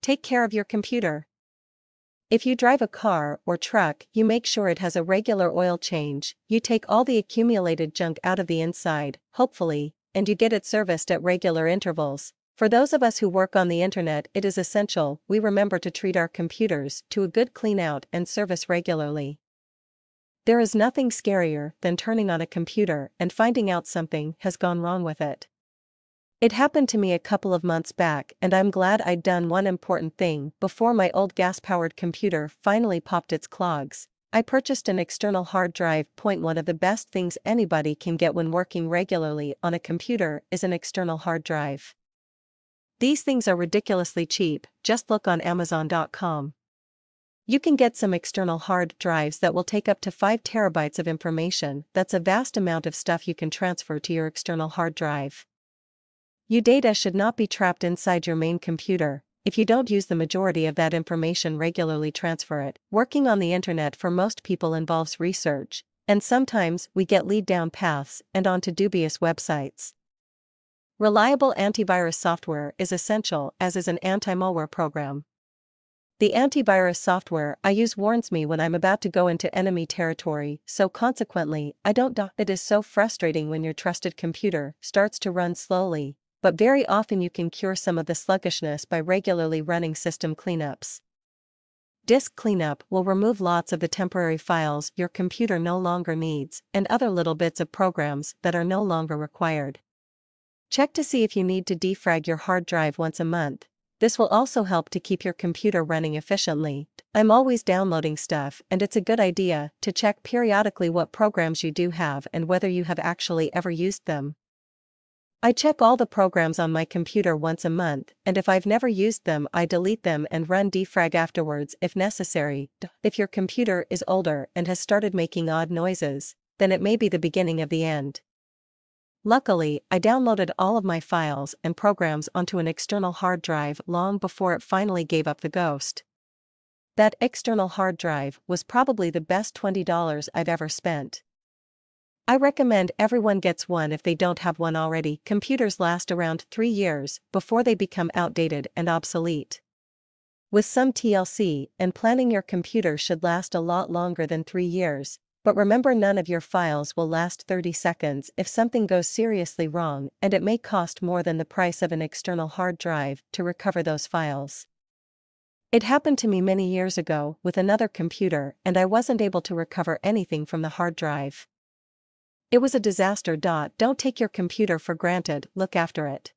Take care of your computer. If you drive a car or truck, you make sure it has a regular oil change, you take all the accumulated junk out of the inside, hopefully, and you get it serviced at regular intervals. For those of us who work on the internet, it is essential we remember to treat our computers to a good clean out and service regularly. There is nothing scarier than turning on a computer and finding out something has gone wrong with it. It happened to me a couple of months back, and I'm glad I'd done one important thing before my old gas-powered computer finally popped its clogs. I purchased an external hard drive. One of the best things anybody can get when working regularly on a computer is an external hard drive. These things are ridiculously cheap, just look on Amazon.com. You can get some external hard drives that will take up to 5 terabytes of information. That's a vast amount of stuff you can transfer to your external hard drive. Your data should not be trapped inside your main computer. If you don't use the majority of that information regularly, transfer it. Working on the internet for most people involves research, and sometimes we get lead down paths and onto dubious websites. Reliable antivirus software is essential, as is an anti-malware program. The antivirus software I use warns me when I'm about to go into enemy territory, so consequently, I don't die. It is so frustrating when your trusted computer starts to run slowly, but very often you can cure some of the sluggishness by regularly running system cleanups. Disk cleanup will remove lots of the temporary files your computer no longer needs, and other little bits of programs that are no longer required. Check to see if you need to defrag your hard drive once a month. This will also help to keep your computer running efficiently. I'm always downloading stuff, and it's a good idea to check periodically what programs you do have and whether you have actually ever used them. I check all the programs on my computer once a month, and if I've never used them, I delete them and run defrag afterwards if necessary. If your computer is older and has started making odd noises, then it may be the beginning of the end. Luckily, I downloaded all of my files and programs onto an external hard drive long before it finally gave up the ghost. That external hard drive was probably the best $20 I've ever spent. I recommend everyone gets one if they don't have one already. Computers last around 3 years before they become outdated and obsolete. With some TLC, and planning your computer should last a lot longer than 3 years, but remember none of your files will last 30 seconds if something goes seriously wrong, and it may cost more than the price of an external hard drive to recover those files. It happened to me many years ago with another computer, and I wasn't able to recover anything from the hard drive. It was a disaster. Don't take your computer for granted, look after it.